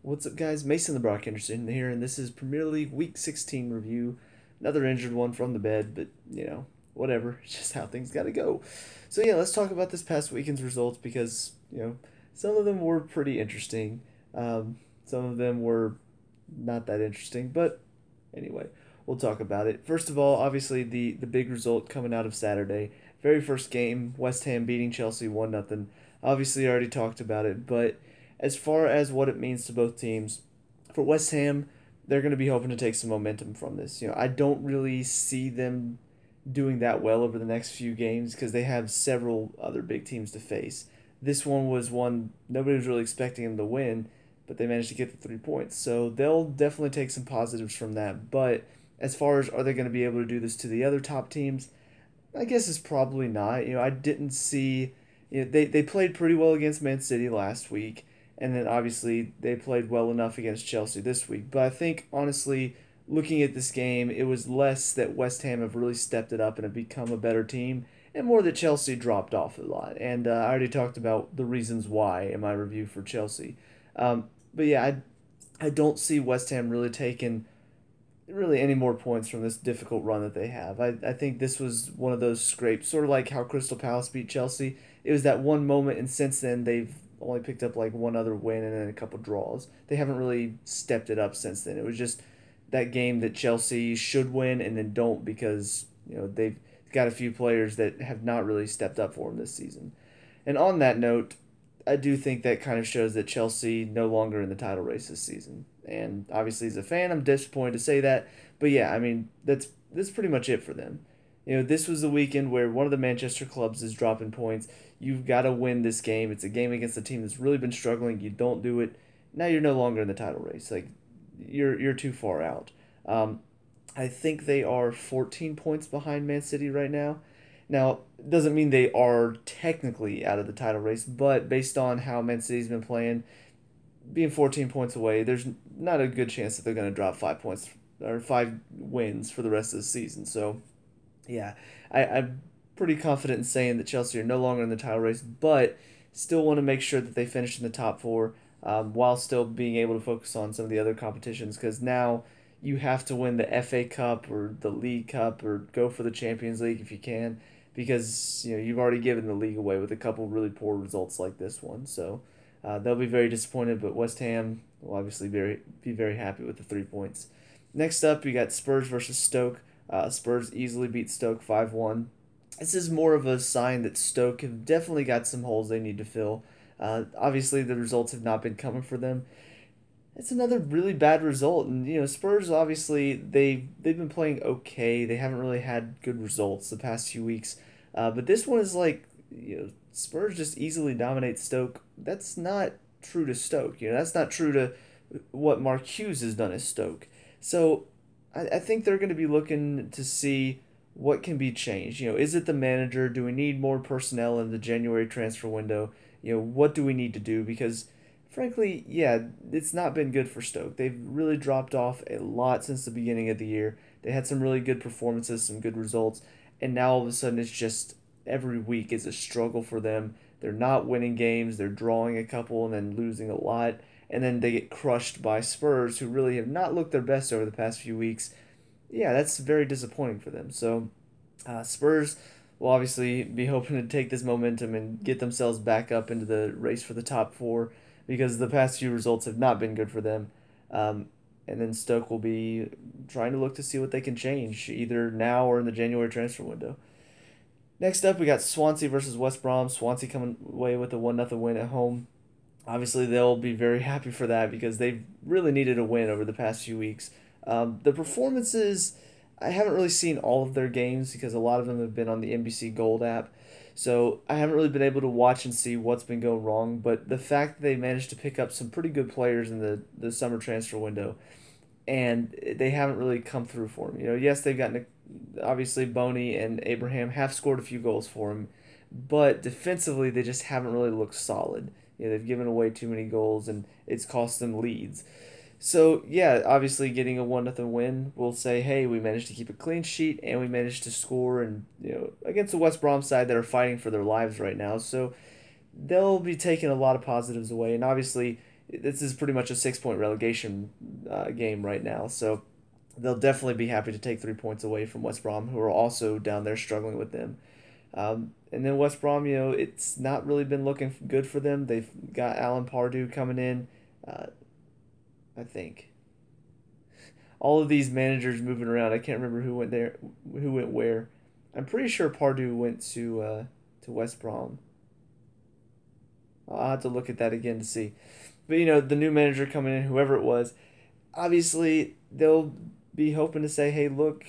What's up, guys? Mason the Brock Henderson here, and this is Premier League Week 16 review. Another injured one from the bed, but whatever. It's just how things got to go. So yeah, let's talk about this past weekend's results because some of them were pretty interesting. Some of them were not that interesting, but anyway, we'll talk about it. First of all, obviously the big result coming out of Saturday, very first game, West Ham beating Chelsea 1-0. Obviously, I already talked about it, but as far as what it means to both teams, for West Ham, they're going to be hoping to take some momentum from this. I don't really see them doing that well over the next few games because they have several other big teams to face. This one was one nobody was really expecting them to win, but they managed to get the 3 points. So they'll definitely take some positives from that. But as far as are they going to be able to do this to the other top teams, I guess it's probably not. I didn't see. They played pretty well against Man City last week, and then obviously they played well enough against Chelsea this week. But I think honestly, looking at this game, it was less that West Ham have really stepped it up and have become a better team, and more that Chelsea dropped off a lot. And I already talked about the reasons why in my review for Chelsea. But yeah, I don't see West Ham really taking really any more points from this difficult run that they have. I think this was one of those scrapes, sort of like how Crystal Palace beat Chelsea. It was that one moment, and since then they've only picked up like one other win and then a couple draws. They haven't really stepped it up since then. It was just that game that Chelsea should win and then don't because they've got a few players that have not really stepped up for them this season. And on that note, I do think that kind of shows that Chelsea no longer in the title race this season. And obviously, as a fan, I'm disappointed to say that. But yeah, I mean that's pretty much it for them. This was the weekend where one of the Manchester clubs is dropping points. You've got to win this game. It's a game against a team that's really been struggling. You don't do it, now you're no longer in the title race. Like you're too far out. I think they are 14 points behind Man City right now. Now, doesn't mean they are technically out of the title race, but based on how Man City's been playing, being 14 points away, there's not a good chance that they're going to drop 5 points or 5 wins for the rest of the season. So, yeah, I'm pretty confident in saying that Chelsea are no longer in the title race, but still want to make sure that they finish in the top four while still being able to focus on some of the other competitions because now you have to win the FA Cup or the League Cup or go for the Champions League if you can because you've already given the league away with a couple really poor results like this one. So they'll be very disappointed, but West Ham will obviously be very happy with the 3 points. Next up, you got Spurs versus Stoke. Spurs easily beat Stoke 5-1. This is more of a sign that Stoke have definitely got some holes they need to fill. Obviously, the results have not been coming for them. It's another really bad result, and Spurs obviously they've been playing okay. They haven't really had good results the past few weeks, but this one is like Spurs just easily dominate Stoke. That's not true to Stoke. That's not true to what Mark Hughes has done at Stoke. So I think they're going to be looking to see what can be changed. Is it the manager? Do we need more personnel in the January transfer window? What do we need to do? Because frankly, yeah, it's not been good for Stoke. They've really dropped off a lot since the beginning of the year. They had some really good performances, some good results, and now all of a sudden it's just every week is a struggle for them. They're not winning games, they're drawing a couple and then losing a lot, and then they get crushed by Spurs, who really have not looked their best over the past few weeks. Yeah, that's very disappointing for them. So, Spurs will obviously be hoping to take this momentum and get themselves back up into the race for the top four because the past few results have not been good for them. Um, and then Stoke will be trying to look to see what they can change either now or in the January transfer window. Next up, we got Swansea versus West Brom. Swansea coming away with a 1-0 win at home. Obviously, they'll be very happy for that because they've really needed a win over the past few weeks. The performances, I haven't really seen all of their games because a lot of them have been on the NBC Gold app. So I haven't really been able to watch and see what's been going wrong. But the fact that they managed to pick up some pretty good players in the summer transfer window and they haven't really come through for him. Yes, they've gotten obviously Boney and Abraham have scored a few goals for him, but defensively they just haven't really looked solid. They've given away too many goals and it's cost them leads. So yeah, obviously getting a 1-0 win, we'll say, hey, we managed to keep a clean sheet and we managed to score and against the West Brom side that are fighting for their lives right now. So they'll be taking a lot of positives away, and obviously this is pretty much a 6 point relegation game right now. So they'll definitely be happy to take 3 points away from West Brom, who are also down there struggling with them. And then West Brom, it's not really been looking good for them. They've got Alan Pardew coming in, uh, I think. All of these managers moving around. I can't remember who went there, who went where. I'm pretty sure Pardew went to West Brom. I'll have to look at that again to see. But the new manager coming in, whoever it was, obviously they'll be hoping to say, hey, look,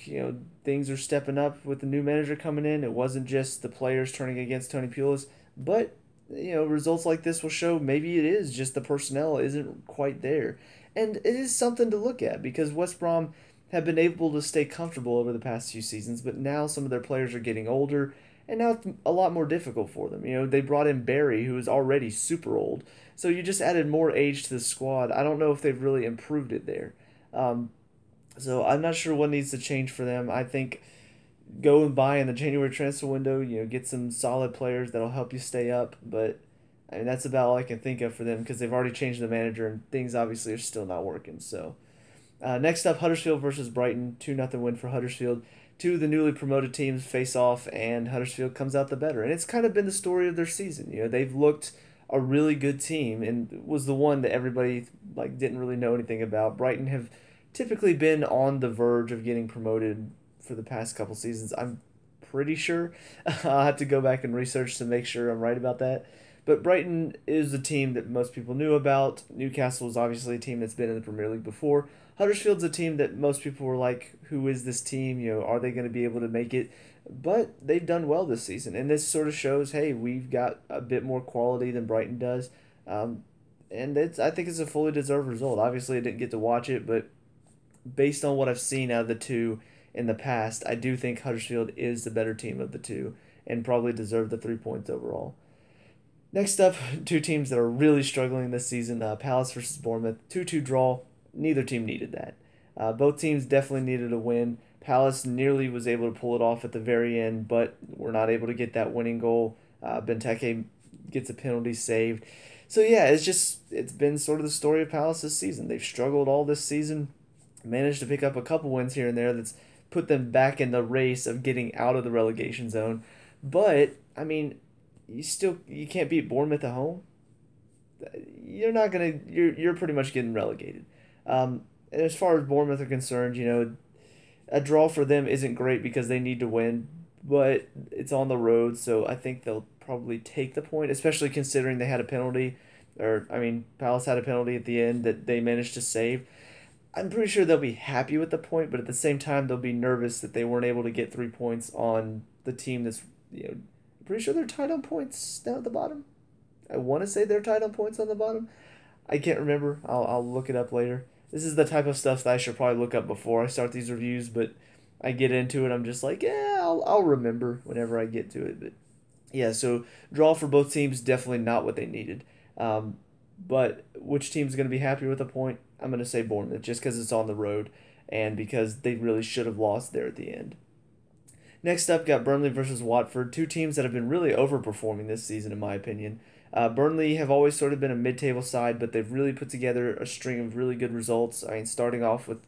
things are stepping up with the new manager coming in. It wasn't just the players turning against Tony Pulis, but results like this will show maybe it is just the personnel isn't quite there. And it is something to look at because West Brom have been able to stay comfortable over the past few seasons, but now some of their players are getting older, and now it's a lot more difficult for them. They brought in Barry, who is already super old, so you just added more age to the squad. I don't know if they've really improved it there. Um, so I'm not sure what needs to change for them. I think go and buy in the January transfer window, get some solid players that'll help you stay up, but I mean that's about all I can think of for them because they've already changed the manager and things obviously are still not working. So next up, Huddersfield versus Brighton, 2-0 win for Huddersfield. Two of the newly promoted teams face off, and Huddersfield comes out the better. And it's kind of been the story of their season. They've looked a really good team, and was the one that everybody didn't really know anything about. Brighton have typically been on the verge of getting promoted for the past couple seasons. I'm pretty sure. I'll have to go back and research to make sure I'm right about that. But Brighton is a team that most people knew about. Newcastle is obviously a team that's been in the Premier League before. Huddersfield's a team that most people were like, who is this team? Are they going to be able to make it? But they've done well this season. And this sort of shows, hey, we've got a bit more quality than Brighton does. And I think it's a fully deserved result. Obviously, I didn't get to watch it, but based on what I've seen out of the two in the past, I do think Huddersfield is the better team of the two and probably deserve the 3 points overall. Next up, two teams that are really struggling this season, Palace versus Bournemouth. 2-2 draw. Neither team needed that. Both teams definitely needed a win. Palace nearly was able to pull it off at the very end, but were not able to get that winning goal. Benteke gets a penalty saved. So yeah, it's been sort of the story of Palace this season. They've struggled all this season, managed to pick up a couple wins here and there that's put them back in the race of getting out of the relegation zone. But I mean, you can't beat Bournemouth at home. You're pretty much getting relegated. And as far as Bournemouth are concerned, a draw for them isn't great because they need to win, but it's on the road, so I think they'll probably take the point, especially considering they had a penalty, Palace had a penalty at the end that they managed to save. I'm pretty sure they'll be happy with the point, but at the same time, they'll be nervous that they weren't able to get 3 points on the team that's, I'm pretty sure they're tied on points down at the bottom. I want to say they're tied on points on the bottom. I can't remember. I'll look it up later. This is the type of stuff that I should probably look up before I start these reviews, but I get into it. I'm just like, yeah, I'll remember whenever I get to it. But yeah, so draw for both teams, definitely not what they needed. But which team's going to be happy with a point? I'm going to say Bournemouth, just because it's on the road and because they really should have lost there at the end. Next up, got Burnley versus Watford, two teams that have been really overperforming this season, in my opinion. Burnley have always sort of been a mid-table side, but they've really put together a string of really good results. Starting off with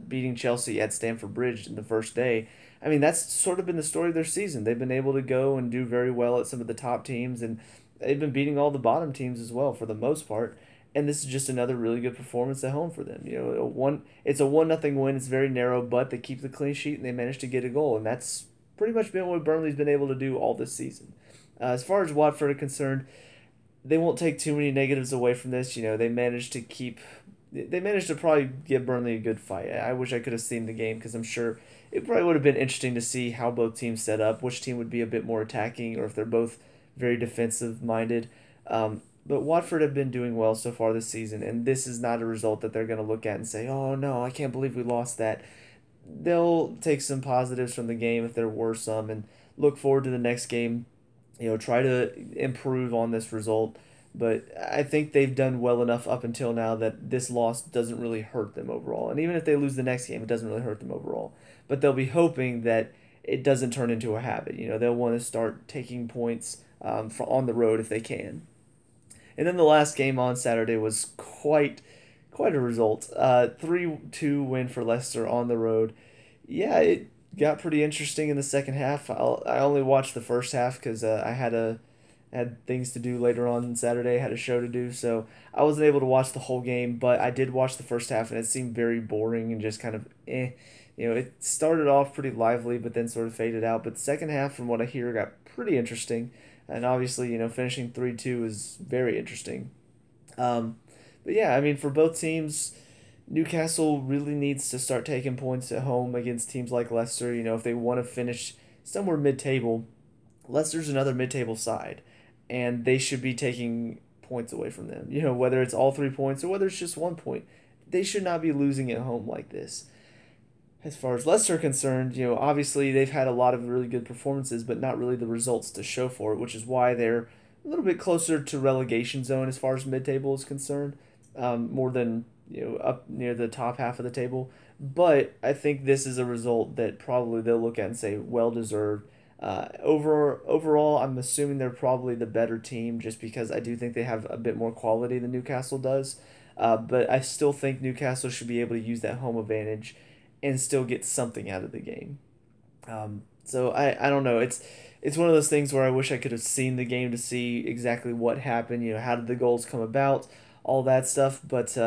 beating Chelsea at Stamford Bridge in the first day. That's sort of been the story of their season. They've been able to go and do very well at some of the top teams, and they've been beating all the bottom teams as well for the most part. And this is just another really good performance at home for them. It's a 1-0 win. It's very narrow, but they keep the clean sheet and they manage to get a goal, and that's pretty much been what Burnley's been able to do all this season. As far as Watford are concerned, they won't take too many negatives away from this. They managed to probably give Burnley a good fight. I wish I could have seen the game because I'm sure it probably would have been interesting to see how both teams set up, which team would be a bit more attacking, or if they're both very defensive minded. But Watford have been doing well so far this season, and this is not a result that they're going to look at and say, oh no, I can't believe we lost that. They'll take some positives from the game if there were some and look forward to the next game, try to improve on this result. But I think they've done well enough up until now that this loss doesn't really hurt them overall. And even if they lose the next game, it doesn't really hurt them overall. But they'll be hoping that it doesn't turn into a habit. They'll want to start taking points on the road if they can. And then the last game on Saturday was quite a result. 3-2 win for Leicester on the road. Yeah, it got pretty interesting in the second half. I only watched the first half because I had things to do later on Saturday. Had a show to do, so I wasn't able to watch the whole game. But I did watch the first half, and it seemed very boring and just kind of eh. It started off pretty lively, but then sort of faded out. But the second half, from what I hear, got pretty interesting. And obviously, finishing 3-2 is very interesting. Um, but yeah, I mean, for both teams, Newcastle really needs to start taking points at home against teams like Leicester. If they want to finish somewhere mid table, Leicester's another mid table side, and they should be taking points away from them. Whether it's all 3 points or whether it's just 1 point, they should not be losing at home like this. As far as Leicester are concerned, obviously they've had a lot of really good performances, but not really the results to show for it, which is why they're a little bit closer to relegation zone as far as mid-table is concerned, more than up near the top half of the table. But I think this is a result that probably they'll look at and say well deserved. Overall, I'm assuming they're probably the better team just because I do think they have a bit more quality than Newcastle does. But I still think Newcastle should be able to use that home advantage and still get something out of the game. So I don't know. It's one of those things where I wish I could have seen the game to see exactly what happened. How did the goals come about, all that stuff. But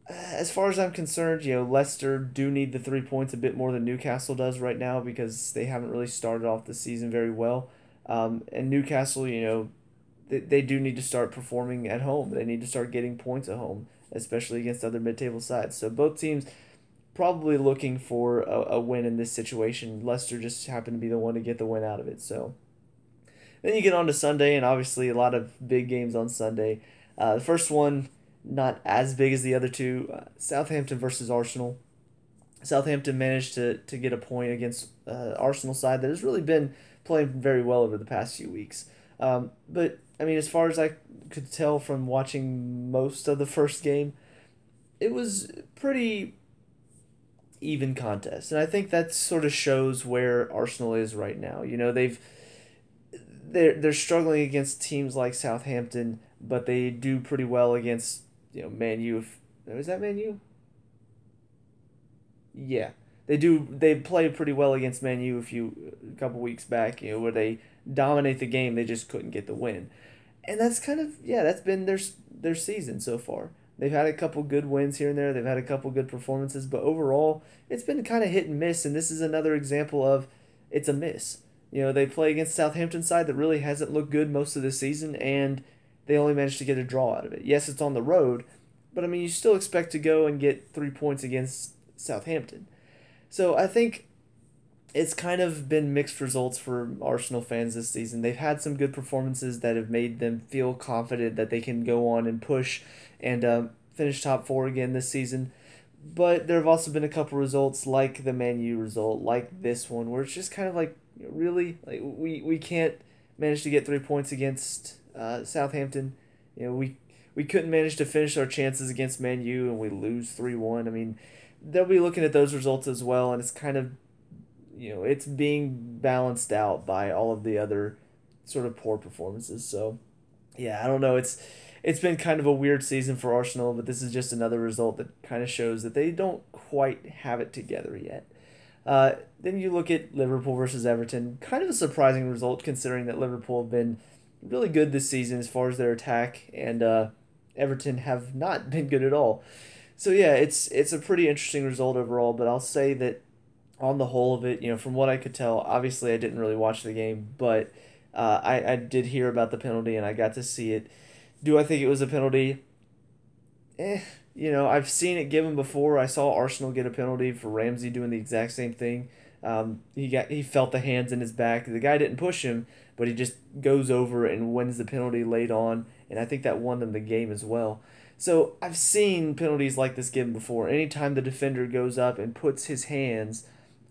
as far as I'm concerned, Leicester do need the 3 points a bit more than Newcastle does right now because they haven't really started off the season very well. And Newcastle, they do need to start performing at home. They need to start getting points at home, especially against other mid-table sides. So both teams probably looking for a win in this situation. Leicester just happened to be the one to get the win out of it. So then you get on to Sunday, and obviously a lot of big games on Sunday. The first one, not as big as the other two, Southampton versus Arsenal. Southampton managed to get a point against Arsenal side that has really been playing very well over the past few weeks. But, I mean, as far as I could tell from watching most of the first game, it was pretty even contest. And I think that sort of shows where Arsenal is right now. They're struggling against teams like Southampton, but they do pretty well against Man U. Is that Man U? Yeah, they do. They played pretty well against Man U a couple weeks back. Where they dominate the game, they just couldn't get the win, and that's kind of that's been their season so far. They've had a couple good wins here and there. They've had a couple good performances, but overall, it's been kind of hit and miss. And this is another example of it's a miss. They play against Southampton side that really hasn't looked good most of the season, and they only managed to get a draw out of it. Yes, it's on the road, but I mean, you still expect to go and get 3 points against Southampton. So I think it's kind of been mixed results for Arsenal fans this season. They've had some good performances that have made them feel confident that they can go on and push and finish top four again this season. But there have also been a couple results like the Man U result, like this one, where it's just kind of like, really? Like we can't manage to get 3 points against Southampton. We couldn't manage to finish our chances against Man U and we lose 3-1. I mean, they'll be looking at those results as well, and it's kind of it's being balanced out by all of the other sort of poor performances. So, yeah, I don't know. It's been kind of a weird season for Arsenal, but this is just another result that kind of shows that they don't quite have it together yet. Then you look at Liverpool versus Everton. Kind of a surprising result considering that Liverpool have been really good this season as far as their attack, and Everton have not been good at all. So yeah, it's a pretty interesting result overall, but I'll say that on the whole of it, from what I could tell, obviously I didn't really watch the game, but I did hear about the penalty and I got to see it. Do I think it was a penalty? Eh, I've seen it given before. I saw Arsenal get a penalty for Ramsey doing the exact same thing. He felt the hands in his back. The guy didn't push him, but he just goes over and wins the penalty late on, and I think that won them the game as well. So I've seen penalties like this given before. Anytime the defender goes up and puts his hands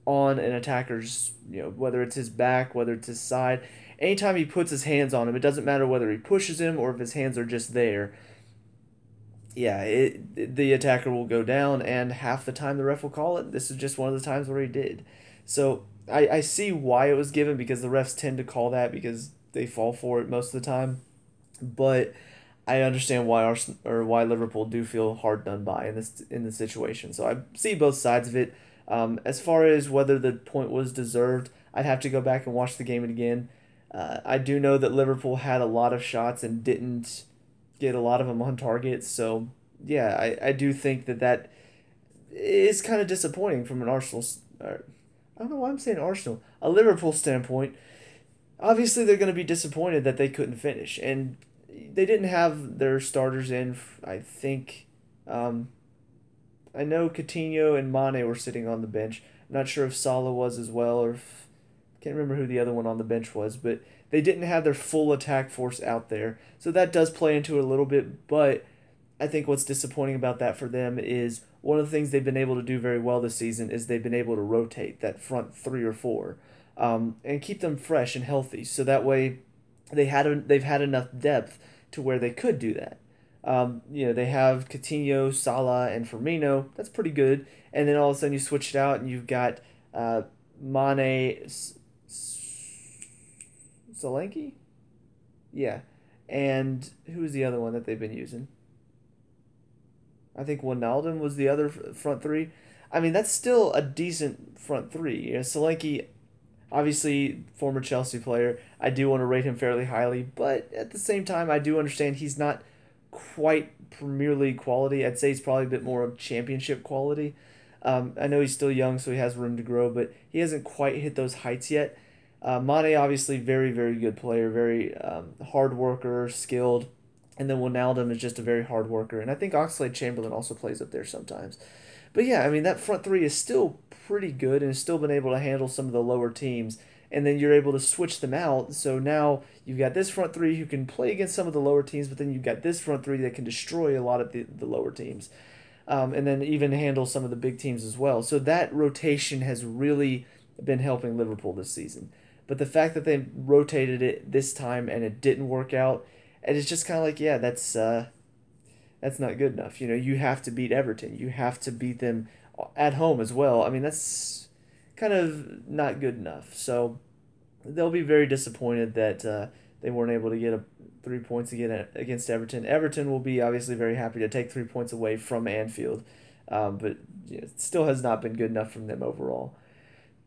on an attacker's, whether it's his back, whether it's his side, anytime he puts his hands on him, it doesn't matter whether he pushes him or if his hands are just there. Yeah, the attacker will go down, and half the time the ref will call it. This is just one of the times where he did. So I see why it was given because the refs tend to call that because they fall for it most of the time. But I understand why Arsenal or why Liverpool do feel hard done by in this situation. So I see both sides of it. As far as whether the point was deserved, I'd have to go back and watch the game again. I do know that Liverpool had a lot of shots and didn't get a lot of them on target. So yeah, I do think that is kind of disappointing from an Arsenal. I don't know why I'm saying Arsenal, a Liverpool standpoint. Obviously, they're going to be disappointed that they couldn't finish, and they didn't have their starters in. I think, um, I know Coutinho and Mane were sitting on the bench. I'm not sure if Salah was as well, or if, can't remember who the other one on the bench was, but they didn't have their full attack force out there, so that does play into it a little bit. But I think what's disappointing about that for them is one of the things they've been able to do very well this season is they've been able to rotate that front three or four, and keep them fresh and healthy. So that way, they've had enough depth to where they could do that. They have Coutinho, Salah, and Firmino. That's pretty good. And then all of a sudden you switch it out and you've got Mane, Solanke, yeah, and who's the other one that they've been using? I think Wijnaldum was the other front three. I mean, that's still a decent front three. Solanke, obviously former Chelsea player. I do want to rate him fairly highly, but at the same time, I do understand he's not quite Premier League quality. I'd say he's probably a bit more of Championship quality. I know he's still young, so he has room to grow, but he hasn't quite hit those heights yet. Mane, obviously, very, very good player, very hard worker, skilled. And then Wijnaldum is just a very hard worker. And I think Oxlade-Chamberlain also plays up there sometimes. But yeah, I mean, that front three is still pretty good and has still been able to handle some of the lower teams. And then you're able to switch them out. So now you've got this front three who can play against some of the lower teams, but then you've got this front three that can destroy a lot of the lower teams. And then even handle some of the big teams as well. So that rotation has really been helping Liverpool this season. But the fact that they rotated it this time and it didn't work out, and it's just kind of like, yeah, that's not good enough. You have to beat Everton. You have to beat them at home as well. I mean, that's kind of not good enough. So they'll be very disappointed that they weren't able to get 3 points again against Everton. Everton will be obviously very happy to take 3 points away from Anfield, but it still has not been good enough from them overall.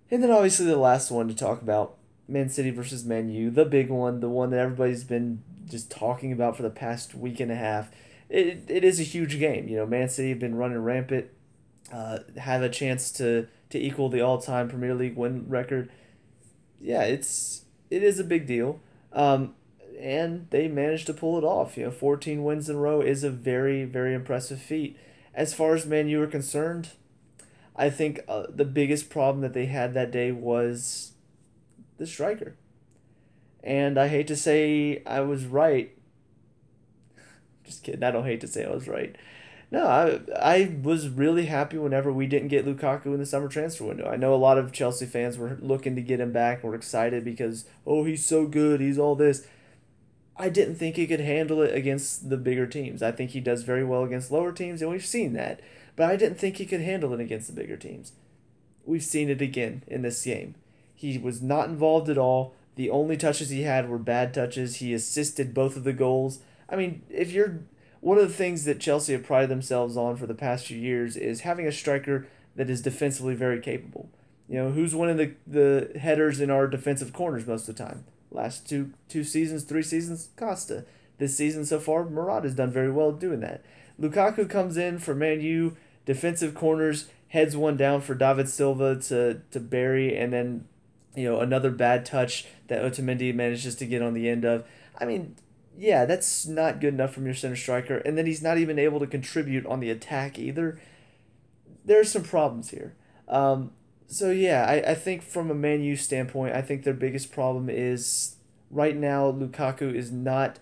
And then obviously the last one to talk about, Man City versus Man U, the big one, the one that everybody's been just talking about for the past week and a half. It is a huge game. Man City have been running rampant, have a chance to equal the all-time Premier League win record. Yeah, it is a big deal. And they managed to pull it off. 14 wins in a row is a very, very impressive feat. As far as Man U are concerned, I think the biggest problem that they had that day was the striker. And I hate to say I was right. Just kidding. I don't hate to say I was right. No, I was really happy whenever we didn't get Lukaku in the summer transfer window. I know a lot of Chelsea fans were looking to get him back and were excited because, oh, he's so good, he's all this. I didn't think he could handle it against the bigger teams. I think he does very well against lower teams, and we've seen that. But I didn't think he could handle it against the bigger teams. We've seen it again in this game. He was not involved at all. The only touches he had were bad touches. He assisted both of the goals. I mean, if you're one of the things that Chelsea have prided themselves on for the past few years is having a striker that is defensively very capable. Who's winning the headers in our defensive corners most of the time? Last two seasons, 3 seasons, Costa. This season so far, Murad has done very well doing that. Lukaku comes in for Man U, defensive corners, heads one down for David Silva to bury, and then another bad touch that Otamendi manages to get on the end of. I mean, yeah, that's not good enough from your center striker, and then he's not even able to contribute on the attack either. There's some problems here. So yeah, I think from a Man U standpoint, I think their biggest problem is right now Lukaku is not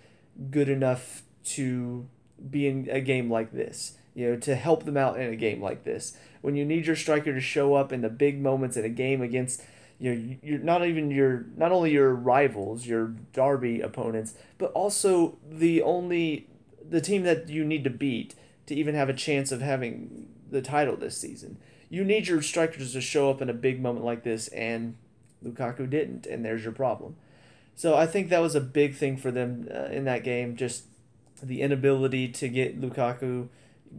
good enough to be in a game like this. To help them out in a game like this. When you need your striker to show up in the big moments in a game against you're not only your rivals, your derby opponents, but also the team that you need to beat to even have a chance of having the title this season. You need your strikers to show up in a big moment like this, and Lukaku didn't, and there's your problem. So I think that was a big thing for them in that game. Just the inability to get Lukaku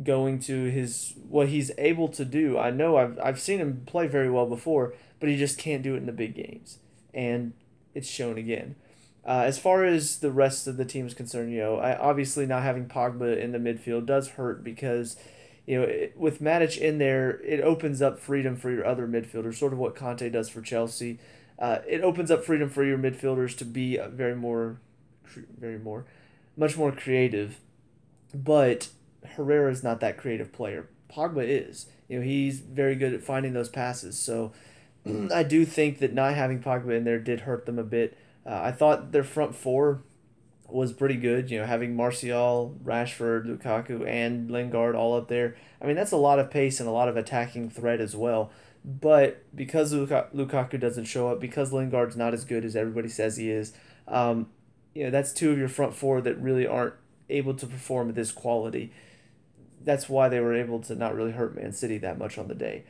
going to his what he's able to do. I know I've seen him play very well before, but he just can't do it in the big games, and it's shown again. As far as the rest of the team is concerned, obviously not having Pogba in the midfield does hurt because, with Matic in there, it opens up freedom for your other midfielders, sort of what Conte does for Chelsea. It opens up freedom for your midfielders to be much more creative, but Herrera is not that creative player. Pogba is. He's very good at finding those passes. So I do think that not having Pogba in there did hurt them a bit. I thought their front four was pretty good. Having Martial, Rashford, Lukaku, and Lingard all up there. I mean, that's a lot of pace and a lot of attacking threat as well. But because Lukaku doesn't show up, because Lingard's not as good as everybody says he is, that's two of your front four that really aren't able to perform at this quality. That's why they were able to not really hurt Man City that much on the day.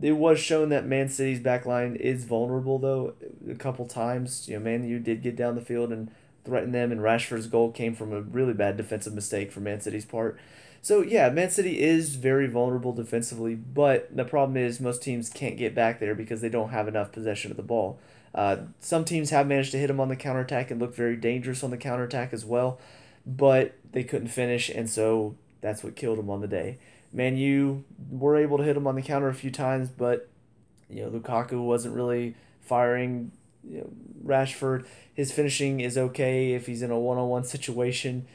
It was shown that Man City's backline is vulnerable, though, a couple times. Man U did get down the field and threaten them, and Rashford's goal came from a really bad defensive mistake from Man City's part. So, yeah, Man City is very vulnerable defensively, but the problem is most teams can't get back there because they don't have enough possession of the ball. Some teams have managed to hit them on the counterattack and look very dangerous on the counterattack as well, but they couldn't finish, and so that's what killed them on the day. Man U were able to hit him on the counter a few times, but Lukaku wasn't really firing. Rashford, his finishing is okay if he's in a one-on-one situation.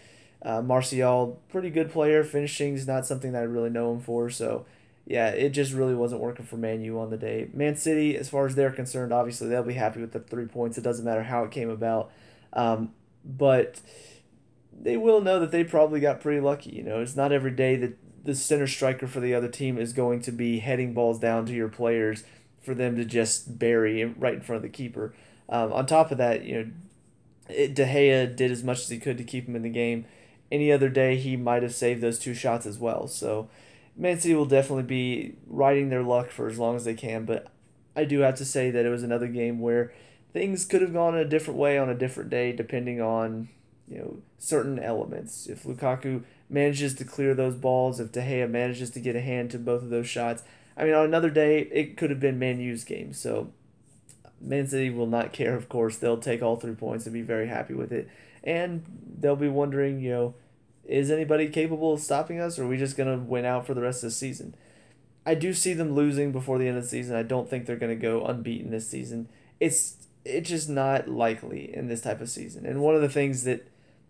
Martial, pretty good player. Finishing is not something that I really know him for. So, yeah, it just really wasn't working for Man U on the day. Man City, as far as they're concerned, obviously they'll be happy with the 3 points. It doesn't matter how it came about. But they will know that they probably got pretty lucky. It's not every day that the center striker for the other team is going to be heading balls down to your players for them to just bury right in front of the keeper. On top of that, De Gea did as much as he could to keep him in the game. Any other day, he might have saved those two shots as well. So, Man City will definitely be riding their luck for as long as they can. But I do have to say that it was another game where things could have gone a different way on a different day, depending on certain elements. If Lukaku manages to clear those balls, if De Gea manages to get a hand to both of those shots, I mean, on another day, it could have been Man U's game. So, Man City will not care, of course. They'll take all 3 points and be very happy with it. And they'll be wondering, is anybody capable of stopping us, or are we just going to win out for the rest of the season? I do see them losing before the end of the season. I don't think they're going to go unbeaten this season. It's just not likely in this type of season. And one of the things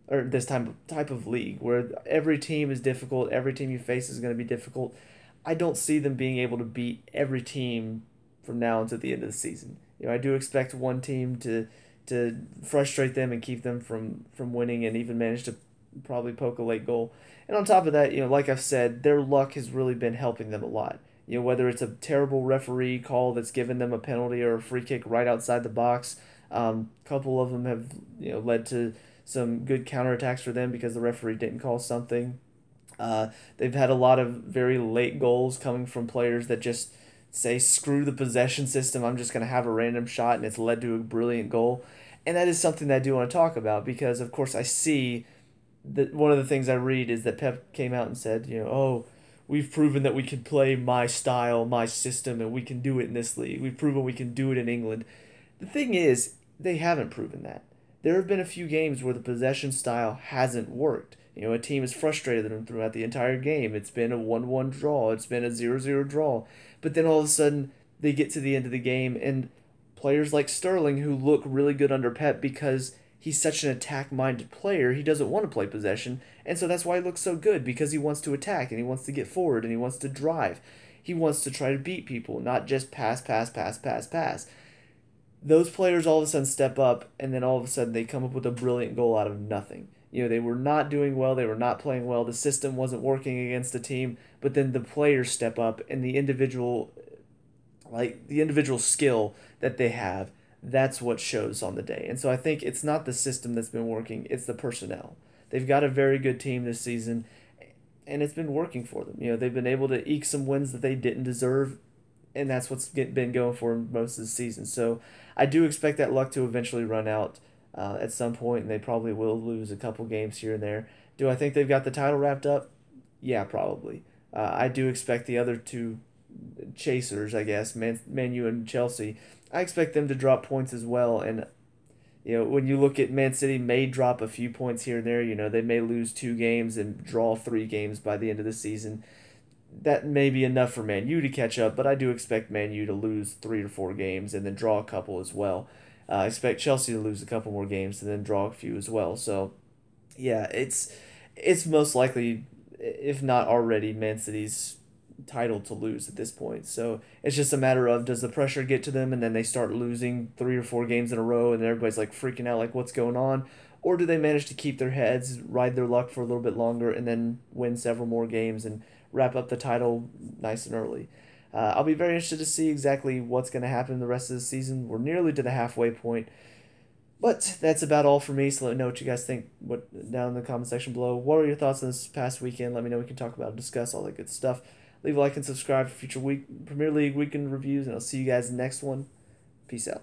or this type of league, where every team is difficult, every team you face is going to be difficult, I don't see them being able to beat every team from now until the end of the season. I do expect one team to frustrate them and keep them from winning and even manage to probably poke a late goal. And on top of that, like I've said, their luck has really been helping them a lot. Whether it's a terrible referee call that's given them a penalty or a free kick right outside the box, a couple of them have led to some good counterattacks for them because the referee didn't call something. They've had a lot of very late goals coming from players that just say, screw the possession system, I'm just going to have a random shot, and it's led to a brilliant goal. And that is something that I do want to talk about because, of course, I see that one of the things I read is that Pep came out and said, we've proven that we can play my style, my system, and we can do it in this league. We've proven we can do it in England. The thing is, they haven't proven that. There have been a few games where the possession style hasn't worked. A team has frustrated them throughout the entire game. It's been a 1-1 draw. It's been a 0-0 draw. But then all of a sudden, they get to the end of the game, and players like Sterling, who look really good under Pep because he's such an attack-minded player, he doesn't want to play possession, and so that's why he looks so good, because he wants to attack, and he wants to get forward, and he wants to drive. He wants to try to beat people, not just pass, pass, pass, pass, pass. Those players all of a sudden step up, and then all of a sudden they come up with a brilliant goal out of nothing. They were not doing well, they were not playing well, the system wasn't working against the team, but then the players step up, and the individual skill that they have, that's what shows on the day. And so I think it's not the system that's been working, it's the personnel. They've got a very good team this season, and it's been working for them. They've been able to eke some wins that they didn't deserve, and that's what's been going for them most of the season. So I do expect that luck to eventually run out. at some point, and they probably will lose a couple games here and there. Do I think they've got the title wrapped up? Yeah, probably. I do expect the other two chasers, I guess, Man U and Chelsea. I expect them to drop points as well, and when you look at Man City may drop a few points here and there. They may lose 2 games and draw 3 games by the end of the season. That may be enough for Man U to catch up, but I do expect Man U to lose 3 or 4 games and then draw a couple as well. I expect Chelsea to lose a couple more games and then draw a few as well. So, yeah, it's most likely, if not already, Man City's title to lose at this point. So it's just a matter of, does the pressure get to them and then they start losing 3 or 4 games in a row and everybody's like freaking out like what's going on? Or do they manage to keep their heads, ride their luck for a little bit longer, and then win several more games and wrap up the title nice and early? I'll be very interested to see exactly what's going to happen the rest of the season. We're nearly to the halfway point. But that's about all for me. So let me know what you guys think down in the comment section below. What are your thoughts on this past weekend? Let me know. We can talk about it, discuss all that good stuff. Leave a like and subscribe for future Premier League weekend reviews, and I'll see you guys next one. Peace out.